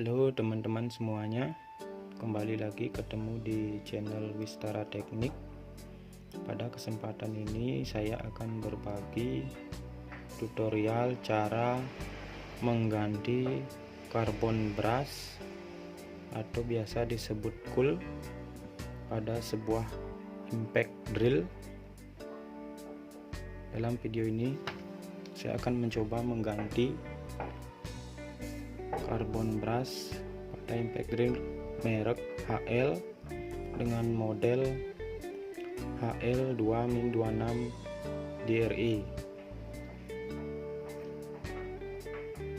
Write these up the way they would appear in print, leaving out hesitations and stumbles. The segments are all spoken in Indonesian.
Halo teman-teman semuanya, kembali lagi ketemu di channel Wistara Teknik. Pada kesempatan ini saya akan berbagi tutorial cara mengganti karbon brush atau biasa disebut cool pada sebuah impact drill. Dalam video ini saya akan mencoba mengganti karbon brush pada impact drill merek HL dengan model HL2-26 DRI.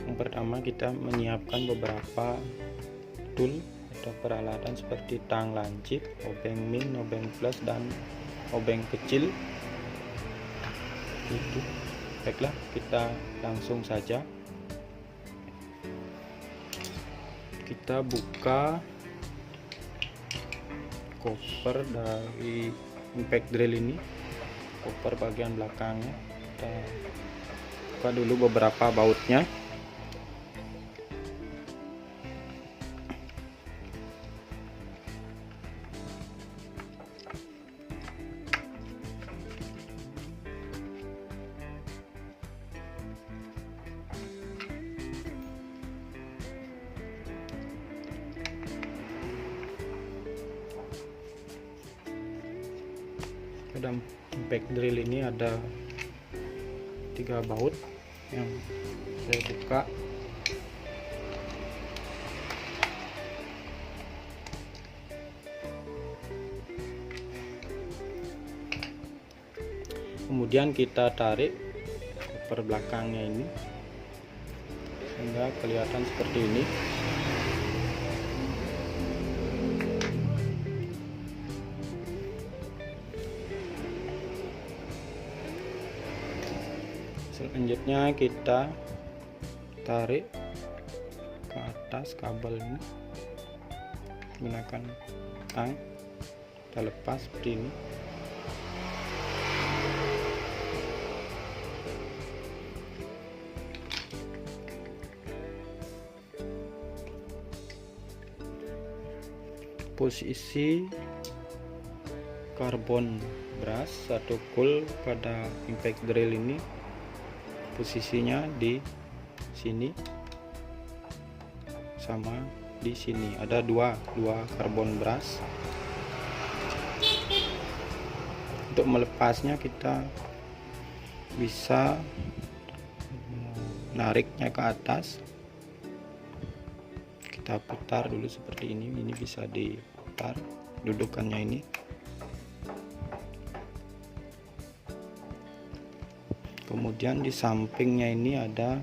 Yang pertama, kita menyiapkan beberapa tool atau peralatan seperti tang lancip, obeng min, obeng plus, dan obeng kecil. Baiklah, kita langsung saja. Kita buka cover dari impact drill ini, cover bagian belakangnya. Kita buka dulu beberapa bautnya. Pada impact drill ini ada 3 baut yang saya buka. Kemudian kita tarik cover belakangnya ini sehingga kelihatan seperti ini. Selanjutnya kita tarik ke atas kabel ini menggunakan tang, kita lepas seperti ini. Posisi karbon brush atau cool pada impact drill ini posisinya di sini sama di sini. Ada dua karbon brush. Untuk melepasnya kita bisa nariknya ke atas. Kita putar dulu seperti ini. Ini bisa diputar dudukannya ini. Kemudian di sampingnya ini ada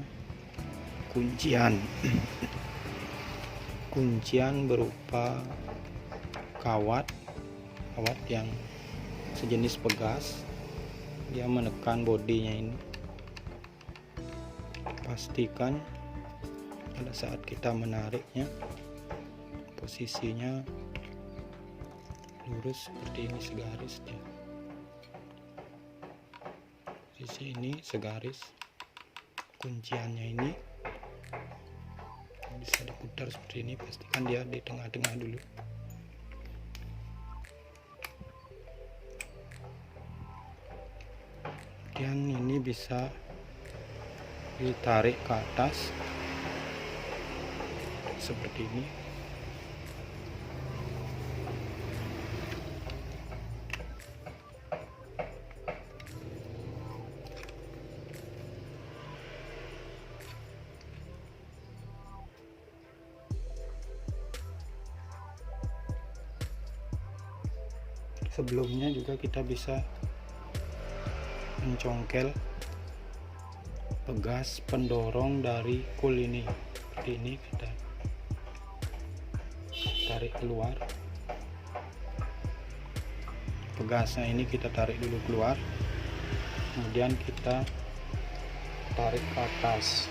kuncian. Kuncian berupa kawat yang sejenis pegas. Dia menekan bodinya ini. Pastikan pada saat kita menariknya posisinya lurus seperti ini, segaris dia. Di sini segaris. Kunciannya ini bisa diputar seperti ini, pastikan dia di tengah-tengah dulu. Kemudian ini bisa ditarik ke atas seperti ini. Sebelumnya juga kita bisa mencongkel pegas pendorong dari cool ini. Seperti ini, kita tarik keluar. Pegasnya ini kita tarik dulu keluar, kemudian kita tarik ke atas.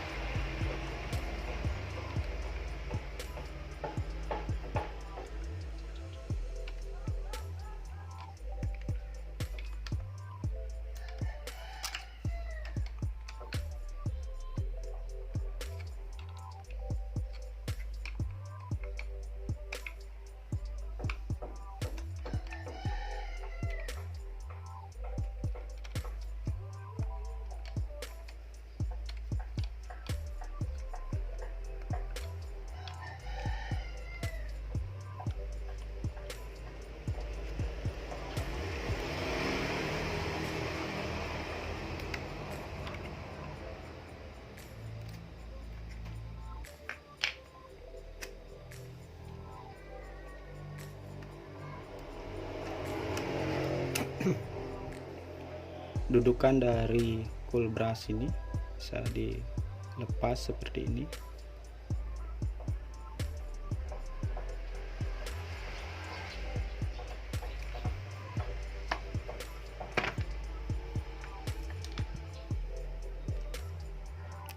dudukan dari cool brush ini bisa dilepas seperti ini.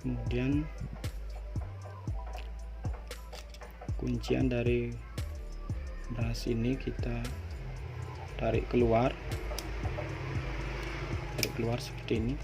Kemudian kuncian dari brush ini kita tarik keluar seperti ini.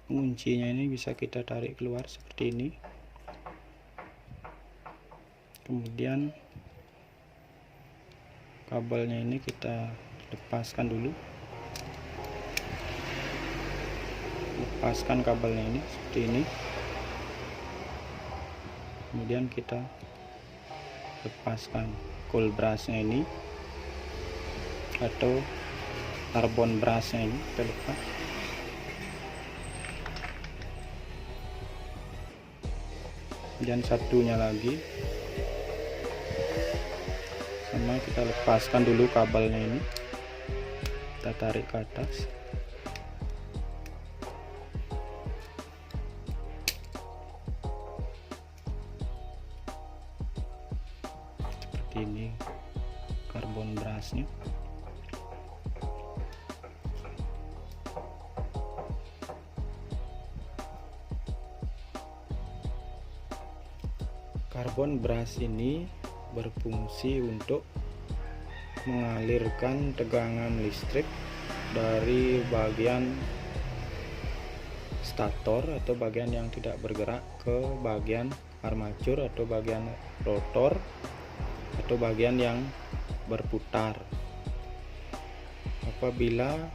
Kuncinya ini bisa kita tarik keluar seperti ini. Kemudian kabelnya ini kita lepaskan dulu. Lepaskan kabelnya ini seperti ini. Kemudian kita lepaskan cool brushnya ini atau karbon brushnya ini kita lepas. Dan satunya lagi sama, kita lepaskan dulu kabelnya ini, kita tarik ke atas. Seperti ini karbon brushnya. Karbon brush ini berfungsi untuk mengalirkan tegangan listrik dari bagian stator atau bagian yang tidak bergerak ke bagian armatur atau bagian rotor atau bagian yang berputar. Apabila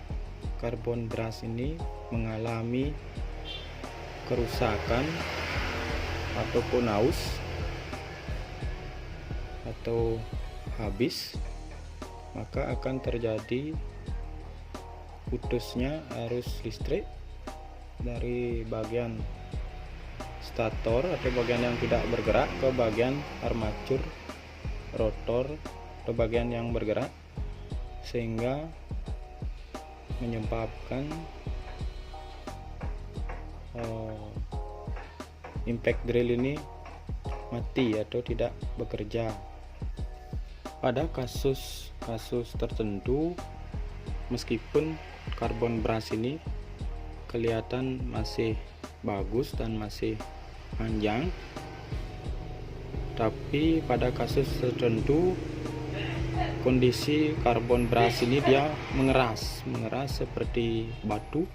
karbon brush ini mengalami kerusakan ataupun aus atau habis, maka akan terjadi putusnya arus listrik dari bagian stator atau bagian yang tidak bergerak ke bagian armatur, rotor atau bagian yang bergerak, sehingga menyebabkan impact drill ini mati atau tidak bekerja. Pada kasus tertentu, meskipun karbon brush ini kelihatan masih bagus dan masih panjang, tapi pada kasus tertentu kondisi karbon brush ini dia mengeras seperti batu,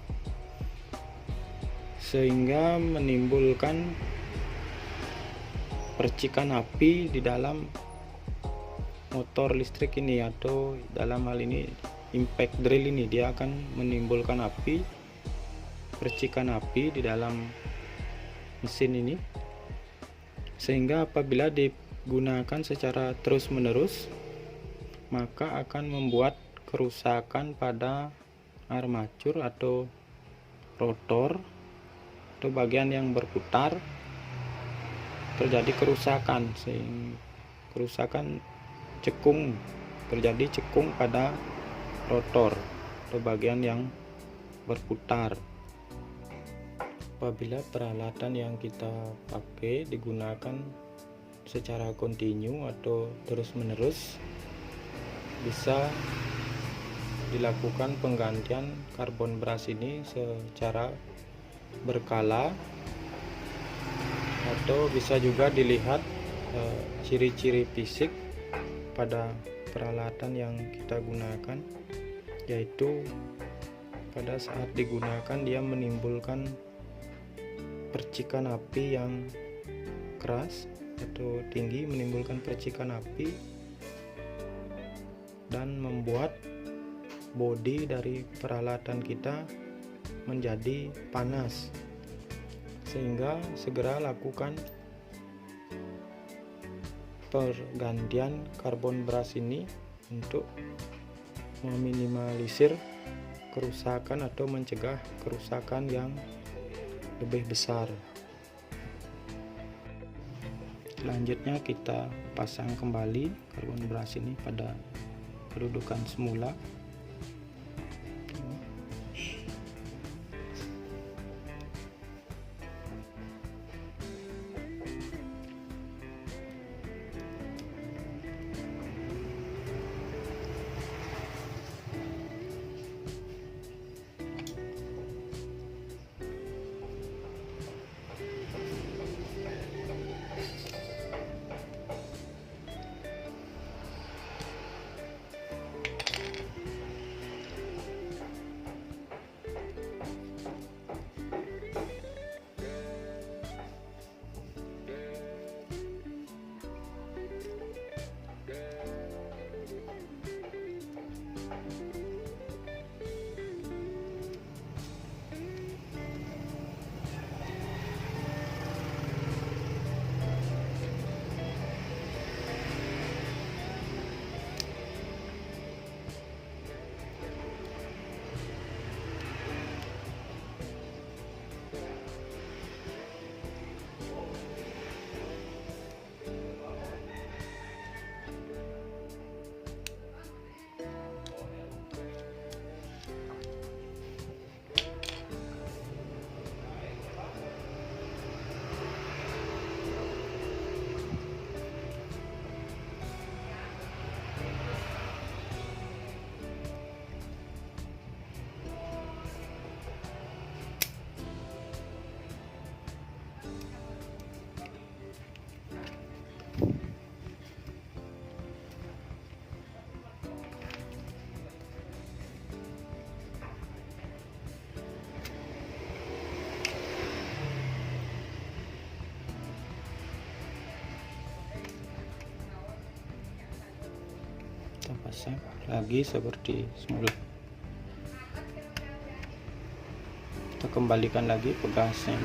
sehingga menimbulkan percikan api di dalam motor listrik ini, atau dalam hal ini impact drill ini. Dia akan menimbulkan api, percikan api di dalam mesin ini, sehingga apabila digunakan secara terus menerus maka akan membuat kerusakan pada armatur atau rotor atau bagian yang berputar. Terjadi kerusakan, sehingga kerusakan cekung, terjadi cekung pada rotor atau bagian yang berputar. Apabila peralatan yang kita pakai digunakan secara kontinu atau terus menerus, bisa dilakukan penggantian karbon brush ini secara berkala, atau bisa juga dilihat ciri-ciri fisik pada peralatan yang kita gunakan, yaitu pada saat digunakan dia menimbulkan percikan api yang keras atau tinggi, menimbulkan percikan api dan membuat bodi dari peralatan kita menjadi panas, sehingga segera lakukan pergantian karbon beras ini untuk meminimalisir kerusakan atau mencegah kerusakan yang lebih besar. Selanjutnya kita pasang kembali karbon beras ini pada kedudukan semula. Kita pasang lagi seperti semula. Kita kembalikan lagi ke gasnya.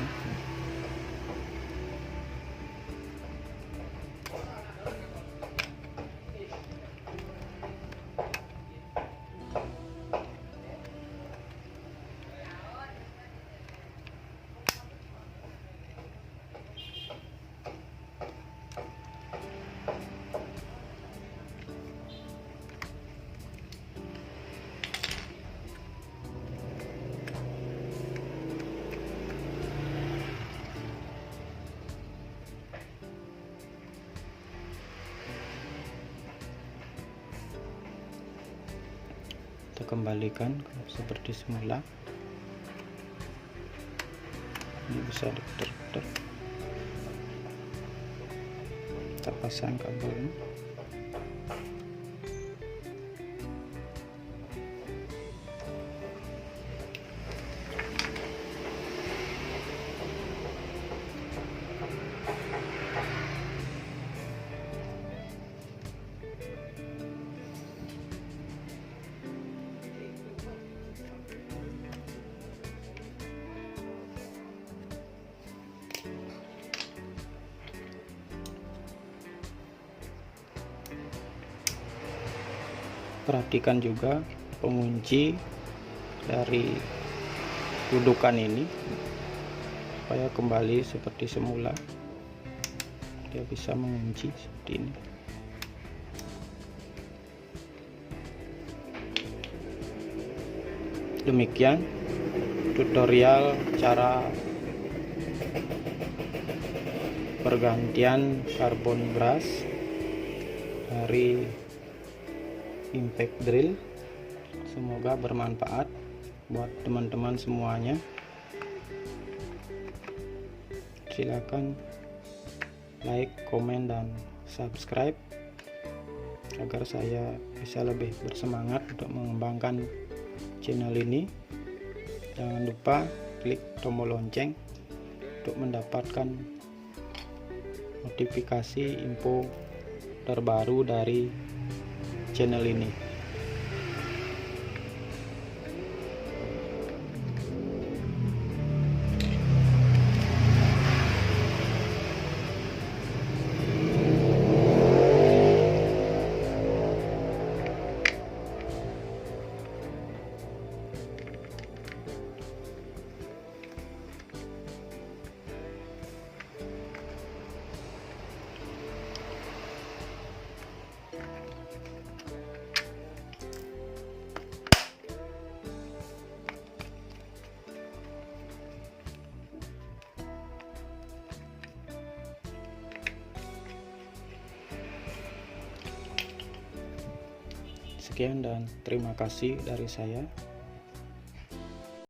Kita kembalikan seperti semula. Ini bisa diputar-putar. Kita pasang kabelnya. Perhatikan juga pengunci dari dudukan ini supaya kembali seperti semula. Dia bisa mengunci seperti ini. Demikian tutorial cara pergantian karbon brush dari impact drill. Semoga bermanfaat buat teman-teman semuanya. Silakan like, komen, dan subscribe agar saya bisa lebih bersemangat untuk mengembangkan channel ini. Jangan lupa klik tombol lonceng untuk mendapatkan notifikasi info terbaru dari channel ini. Sekian dan terima kasih dari saya.